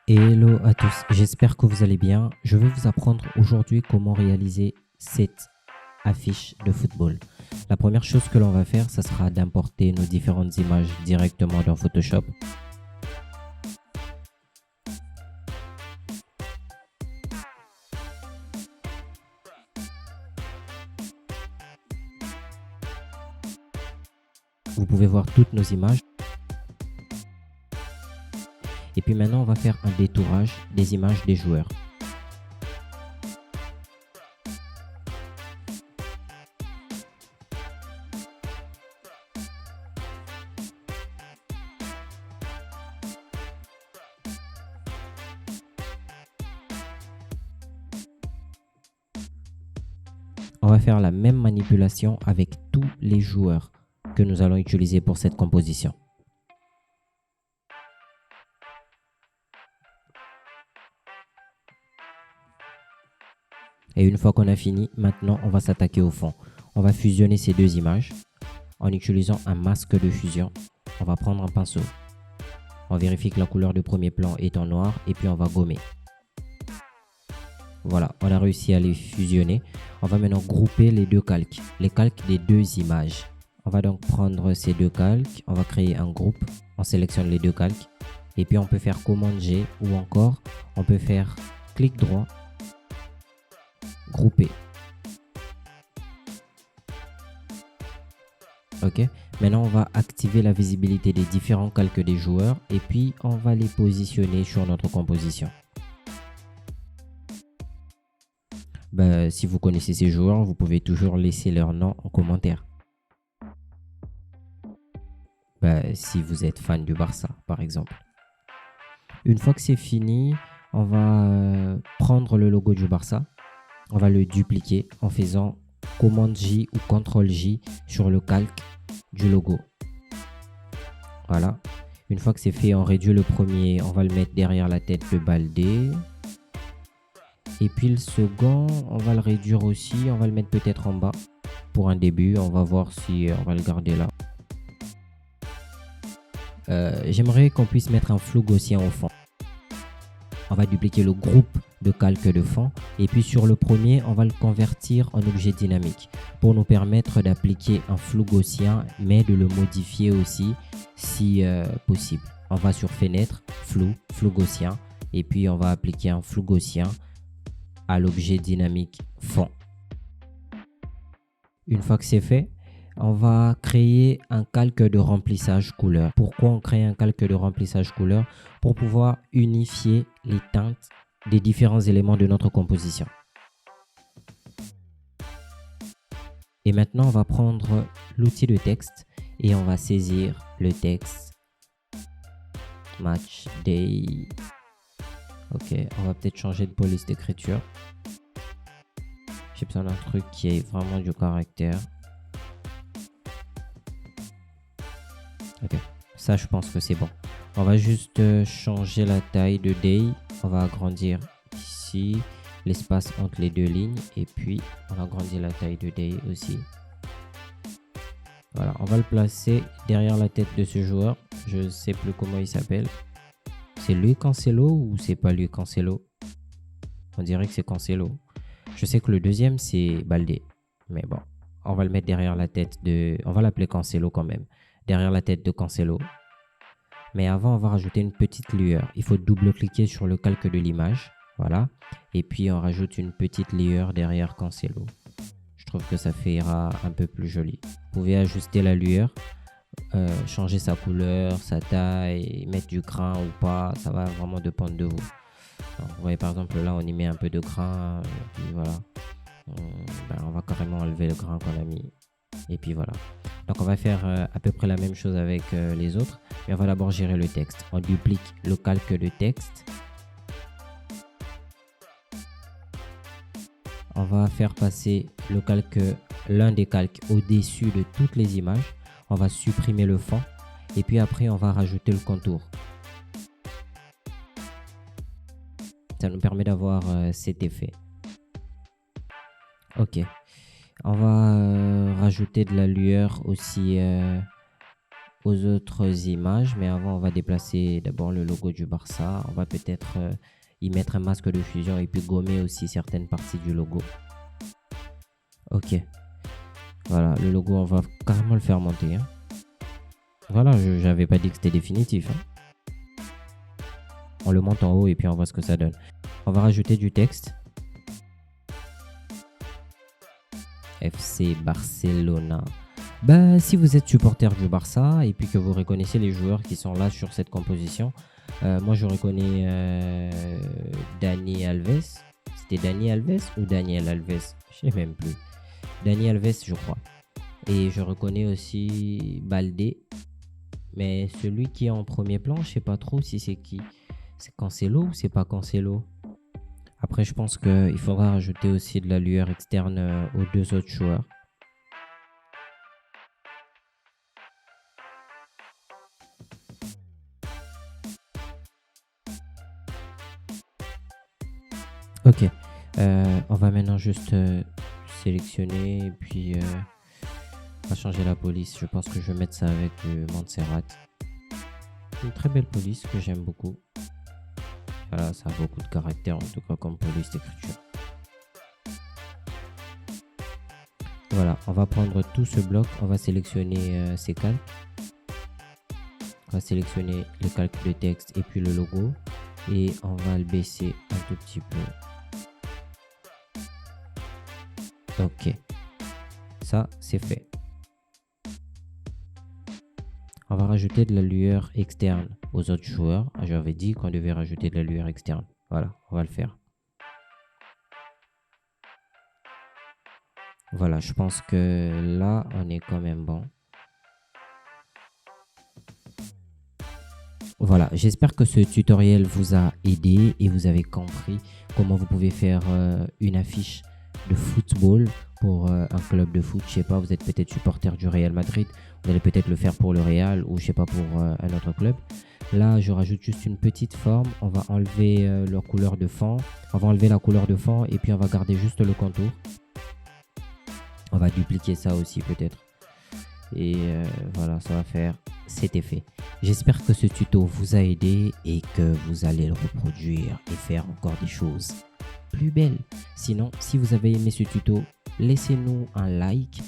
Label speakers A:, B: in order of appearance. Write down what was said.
A: Hello à tous, j'espère que vous allez bien. Je vais vous apprendre aujourd'hui comment réaliser cette affiche de football. La première chose que l'on va faire, ça sera d'importer nos différentes images directement dans Photoshop. Vous pouvez voir toutes nos images. Et puis maintenant, on va faire un détourage des images des joueurs. On va faire la même manipulation avec tous les joueurs que nous allons utiliser pour cette composition. Et une fois qu'on a fini, maintenant on va s'attaquer au fond. On va fusionner ces deux images en utilisant un masque de fusion. On va prendre un pinceau. On vérifie que la couleur du premier plan est en noir et puis on va gommer. Voilà, on a réussi à les fusionner. On va maintenant grouper les deux calques, les calques des deux images. On va donc prendre ces deux calques, on va créer un groupe, on sélectionne les deux calques et puis on peut faire commande G ou encore on peut faire clic droit, grouper. Ok, maintenant on va activer la visibilité des différents calques des joueurs et puis on va les positionner sur notre composition. Si vous connaissez ces joueurs, vous pouvez toujours laisser leur nom en commentaire. Si vous êtes fan du Barça, par exemple. Une fois que c'est fini, on va prendre le logo du Barça. On va le dupliquer en faisant commande J ou CTRL J sur le calque du logo. Voilà. Une fois que c'est fait, on réduit le premier. On va le mettre derrière la tête de Baldé. Et puis le second, on va le réduire aussi. On va le mettre peut-être en bas pour un début. On va voir si on va le garder là. J'aimerais qu'on puisse mettre un flou gaussien au fond. On va dupliquer le groupe de calque de fond et puis sur le premier, on va le convertir en objet dynamique pour nous permettre d'appliquer un flou gaussien mais de le modifier aussi si possible. On va sur fenêtre, flou gaussien et puis on va appliquer un flou gaussien à l'objet dynamique fond. Une fois que c'est fait, on va créer un calque de remplissage couleur. Pourquoi on crée un calque de remplissage couleur? Pour pouvoir unifier les teintes des différents éléments de notre composition. Et maintenant, on va prendre l'outil de texte et on va saisir le texte Match Day. Ok, on va peut-être changer de police d'écriture. J'ai besoin d'un truc qui ait vraiment du caractère. Ok, ça je pense que c'est bon. On va juste changer la taille de Day. On va agrandir ici l'espace entre les deux lignes et puis on agrandit la taille de Day aussi. Voilà, on va le placer derrière la tête de ce joueur. Je ne sais plus comment il s'appelle. C'est lui Cancelo ou c'est pas lui Cancelo? On dirait que c'est Cancelo. Je sais que le deuxième c'est Baldé. Mais bon, on va le mettre derrière la tête de... On va l'appeler Cancelo quand même. Derrière la tête de Cancelo. Mais avant, on va rajouter une petite lueur. Il faut double-cliquer sur le calque de l'image. Voilà. Et puis, on rajoute une petite lueur derrière Cancelo. Je trouve que ça fera un peu plus joli. Vous pouvez ajuster la lueur, changer sa couleur, sa taille, mettre du grain ou pas. Ça va vraiment dépendre de vous. Alors, vous voyez, par exemple, là, on y met un peu de grain. Et puis, voilà. On va carrément enlever le grain qu'on a mis. Et puis voilà. Donc on va faire à peu près la même chose avec les autres. Mais on va d'abord gérer le texte. On duplique le calque de texte. On va faire passer l'un des calques au-dessus de toutes les images. On va supprimer le fond. Et puis après, on va rajouter le contour. Ça nous permet d'avoir cet effet. Ok. On va rajouter de la lueur aussi aux autres images, mais avant, on va déplacer d'abord le logo du Barça. On va peut-être y mettre un masque de fusion et puis gommer aussi certaines parties du logo. Ok, voilà, le logo, on va carrément le faire monter, hein. Voilà, j'avais pas dit que c'était définitif, hein. On le monte en haut et puis on voit ce que ça donne. On va rajouter du texte. FC Barcelona. Bah, si vous êtes supporter du Barça et puis que vous reconnaissez les joueurs qui sont là sur cette composition, moi je reconnais Dani Alves. C'était Dani Alves ou Daniel Alves? Je sais même plus. Dani Alves, je crois. Et je reconnais aussi Baldé. Mais celui qui est en premier plan, je sais pas trop si c'est qui. C'est Cancelo ou c'est pas Cancelo? Après, je pense qu'il faudra rajouter aussi de la lueur externe aux deux autres joueurs. Ok, on va maintenant juste sélectionner et puis on va changer la police. Je pense que je vais mettre ça avec du Montserrat. Une très belle police que j'aime beaucoup. Voilà, ça a beaucoup de caractère en tout cas comme police d'écriture. Voilà, on va prendre tout ce bloc, on va sélectionner ces calques. On va sélectionner le calque de texte et puis le logo. Et on va le baisser un tout petit peu. Ok, ça c'est fait. On va rajouter de la lueur externe aux autres joueurs. J'avais dit qu'on devait rajouter de la lueur externe. Voilà, on va le faire. Voilà, je pense que là, on est quand même bon. Voilà, j'espère que ce tutoriel vous a aidé et vous avez compris comment vous pouvez faire une affiche de football pour un club de foot. Je sais pas, vous êtes peut-être supporter du Real Madrid, vous allez peut-être le faire pour le Real ou je sais pas pour un autre club. Là, je rajoute juste une petite forme. On va enlever leur couleur de fond. On va enlever la couleur de fond et puis on va garder juste le contour. On va dupliquer ça aussi peut-être. Et voilà, ça va faire cet effet. J'espère que ce tuto vous a aidé et que vous allez le reproduire et faire encore des choses plus belles. Sinon, si vous avez aimé ce tuto, laissez-nous un like,